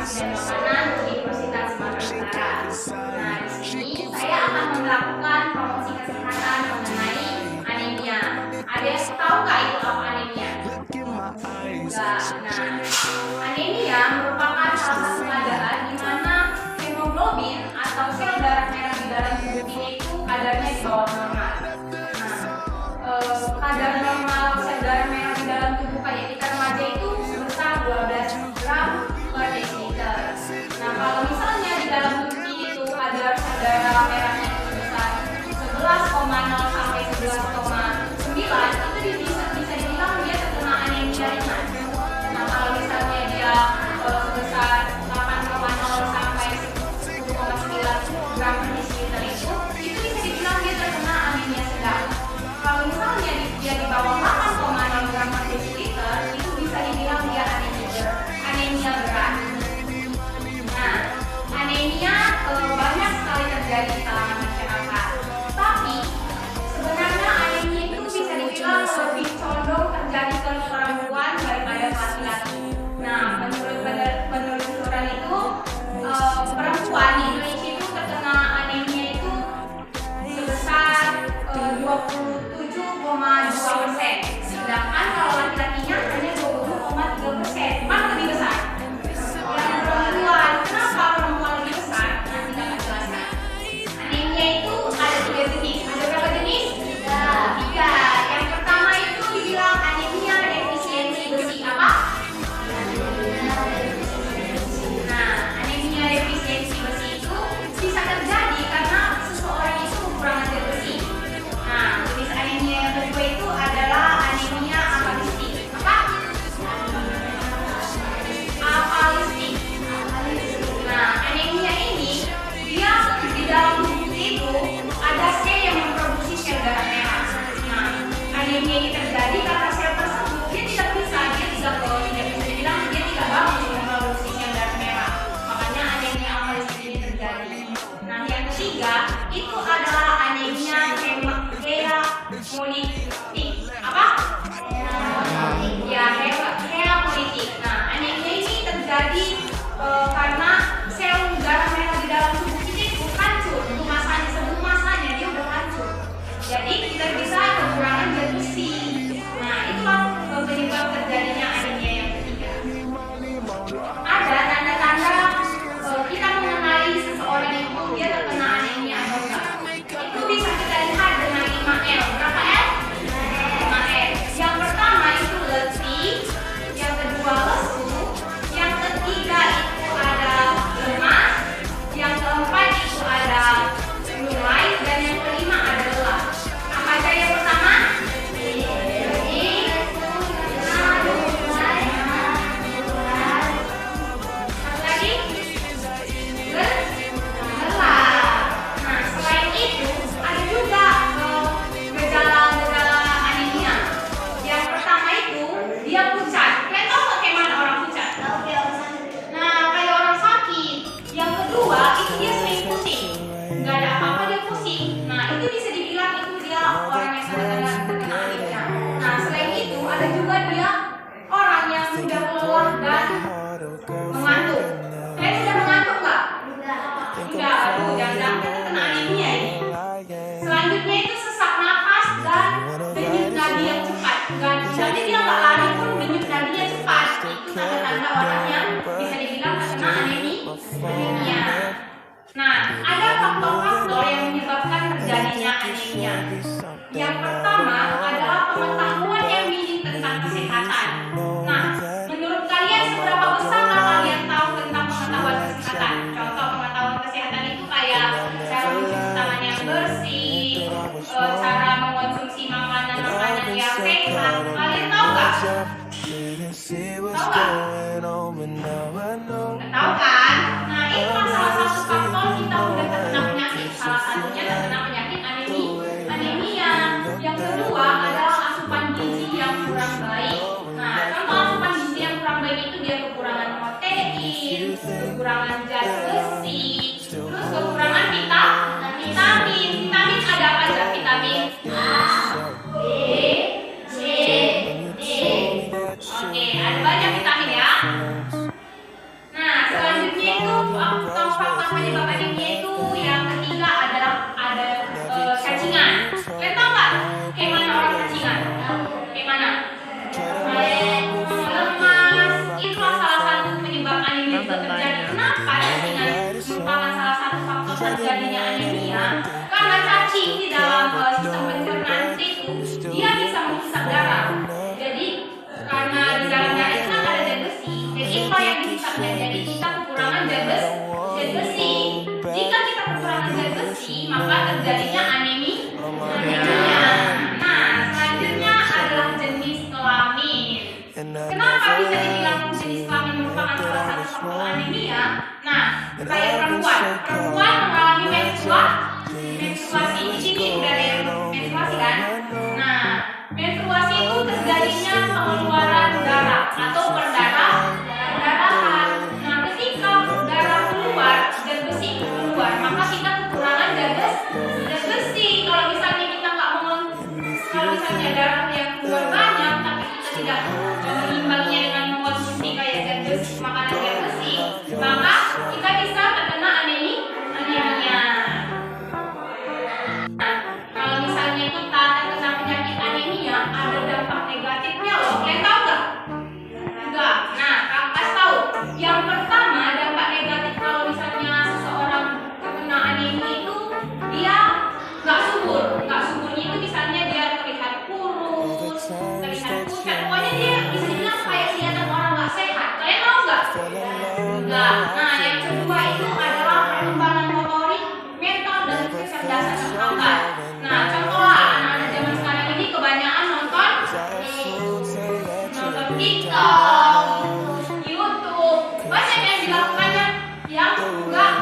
Nutrisi dan Makanan Universitas Sumatera Utara. Nah, di sini saya akan melakukan promosi kesehatan mengenai anemia. Ada yang tahu nggak itu apa anemia? Enggak. Nah, anemia merupakan salah satu keadaan di mana hemoglobin atau sel darah merah di dalam tubuh ini itu kadarnya di bawah normal. Kadar normal sel darah merah di dalam tubuh kita remaja itu sebesar 12 gram per desiliter. Nah, kalau misalnya di dalam tubuh itu kadar sel darah merahnya itu sebesar 11,0 sampai 11,9, itu bisa dibilang dia terkena anemia ringan. Nah, kalau misalnya dia sebesar 8,0 sampai 10,9 gram per desiliter itu bisa dibilang dia terkena anemia sedang. Kalau misalnya dia di bawah 8,0 gram per desiliter, itu bisa dibilang dia anemia berat. Nah, anemia banyak sekali terjadi di kalangan masyarakat. Tapi sebenarnya anemia itu bisa dibilang lebih condong terjadi ke perempuan daripada laki-laki. Nah, menurut penelusuran itu perempuan di Indonesia itu terkena anemia itu sebesar 27,2%, sedangkan kalau laki-lakinya hanya 20,3%, mana lebih besar? Yang perempuan. Kenapa perempuan lebih besar? Nanti kita jelaskan. Anemia itu ada 3 jenis. Ada berapa jenis? 3. Yang pertama itu dibilang anemia defisiensi besi. Apa? Nah, anemia defisiensi besi itu bisa terjadi karena seseorang itu kekurangan zat besi. Nah, jenis anemia yang kedua itu adalah anemia apalistik. Apa? Apalistik. Nah, anemia ini dia di dalam tubuh itu ada sel yang memproduksi sel darah merah. Nah, anemia ini terjadi karena sel tersebut dia tidak bisa dibilang dia tidak bagus memproduksi sel darah merah. Makanya anemia apalistik ini terjadi. Nah, yang ketiga itu adalah anemia hemolytik. Apa? Ya, hemolytik. Nah, anemia ini terjadi karena sel darah merah di dalam tubuh kita itu hancur. Untuk masanya dia udah hancur. Jadi kita bisa kekurangan zat besi. Nah, itulah penyebab terjadinya anemia yang ketiga. Ada tanda-tanda kita mengenali seseorang itu dia terkena anemia atau enggak. Itu bisa kita lihat dengan 5L. Berapa L? 5L. Yang pertama itu letih, yang kedua lesu, yang ketiga itu ada lemas, yang keempat itu ada mulai, dan yang kelima ada lelah. Apa aja yang pertama? Letih, satu lagi lelah. Nah, selain itu ada juga gejala-gejala anemia. Yang pertama itu dia pucat. Kalian tahu nggak kayak mana orang pucat? Nah, kayak orang sakit. Yang kedua itu dia sering pusing. Nggak ada apa-apa dia pusing. Nah, itu bisa dibilang itu dia orang yang terkena anemia. Nah, selain itu ada juga dia orang yang sudah lelah dan mengantuk. Kalian sudah mengantuk nggak? Enggak. Aduh, jangan-jangan terkena anemia ini. Selanjutnya itu sesak nafas dan denyut nadi yang cepat. Jadi dia nggak lari pun denyut nadinya cepat. Itu tanda-tanda orang yang bisa dibilang terkena anemia. Nah, ada faktor-faktor yang menyebabkan terjadinya anemia. Yang pertama adalah pengetahuan yang minim tentang kesehatan. Nah, menurut kalian seberapa besar kalian tahu tentang pengetahuan kesehatan? Contoh pengetahuan kesehatan itu kayak cara mencuci tangan yang bersih, cara mengonsumsi makanan-makanan yang sehat. Kalian tahu nggak? Tahu nggak? Tahu kan? Nah, itu salah satu faktor kita udah terkena penyakit. Salah satunya terkena penyakit anemia. Yang kedua adalah asupan gizi yang kurang baik. Nah, contoh asupan gizi yang kurang baik itu dia kekurangan protein, kekurangan zat besi, terus kekurangan vitamin. Vitamin ada apa aja? Vitamin A, B, C, D. Oke, ada banyak vitamin ya. Nah, selanjutnya tidak mengimbanginya dengan mengkonsumsi kayak zat besi, makanan zat besi, maka kita bisa terkena anemia. Nah, kalau misalnya kita terkena penyakit anemia, ada dampak negatifnya loh. Kalian tahu nggak? Enggak. Nah, kasih tahu. Yang pertama, dampak negatif kalau misalnya seseorang terkena anemia itu dia nggak subur. Nggak suburnya itu misalnya dia terlihat kurus, terlihat pucat. Pokoknya dia bisa dibilang kayak kelihatan orang nggak sehat. Kalian tahu nggak? Enggak. Nah, yang kedua itu adalah perkembangan motorik, mental dan kecerdasan perangkat. Nah, contohlah anak-anak zaman sekarang ini kebanyakan nonton TikTok, YouTube, banyak yang dilakukannya yang enggak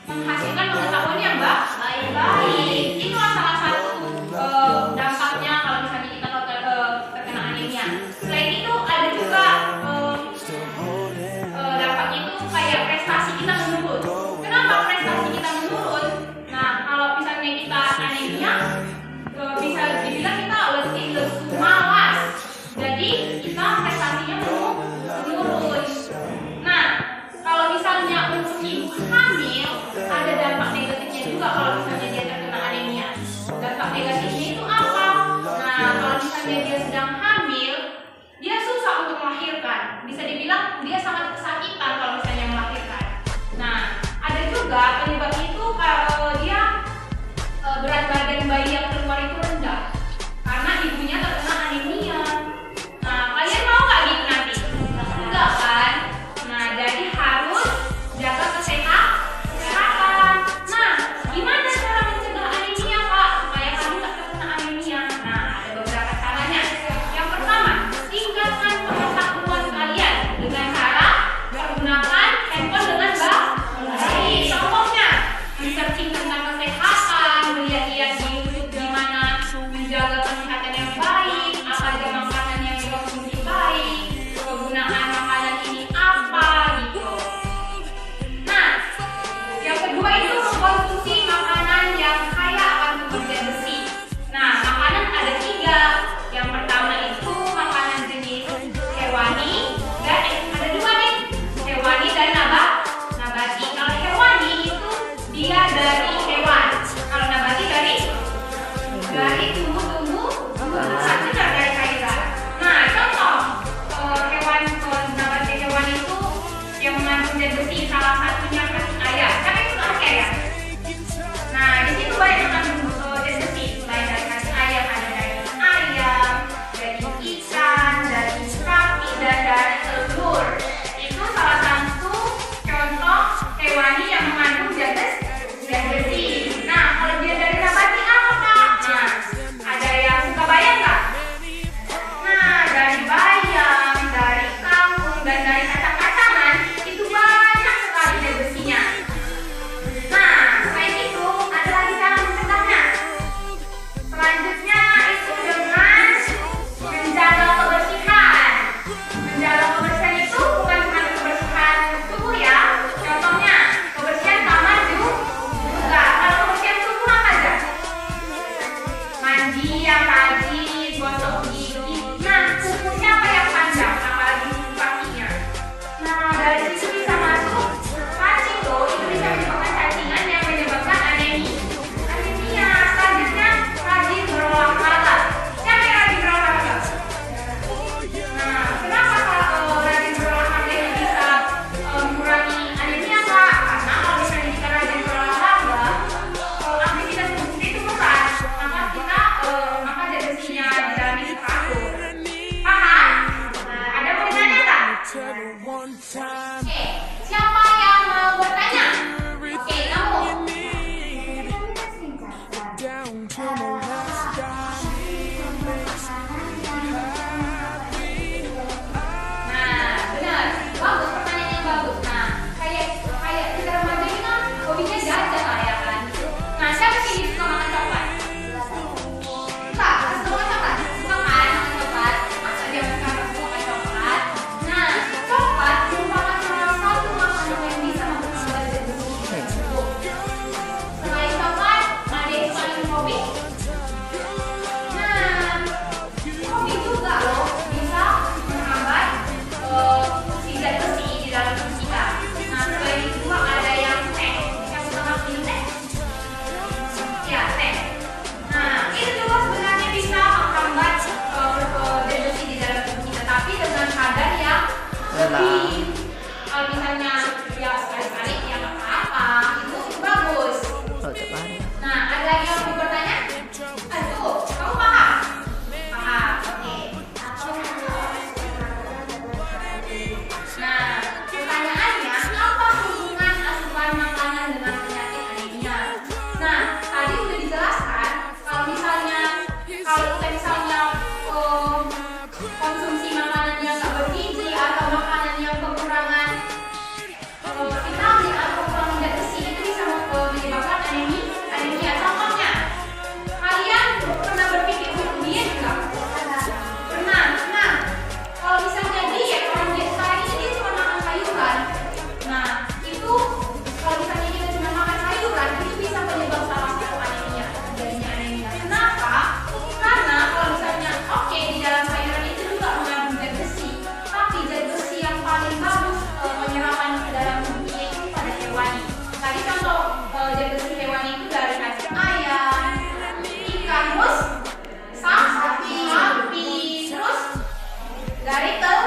menghasilkan pengetahuan yang baik-baik. Itulah salah satu dampaknya kalau misalnya kita terkena anemia. Selain itu ada juga dampaknya itu kayak prestasi kita menurun. Kenapa prestasi kita menurun? Nah, kalau misalnya kita anemia, bisa dibilang kita letih, lesu, malas. Jadi kita prestasinya menurun. Lari ke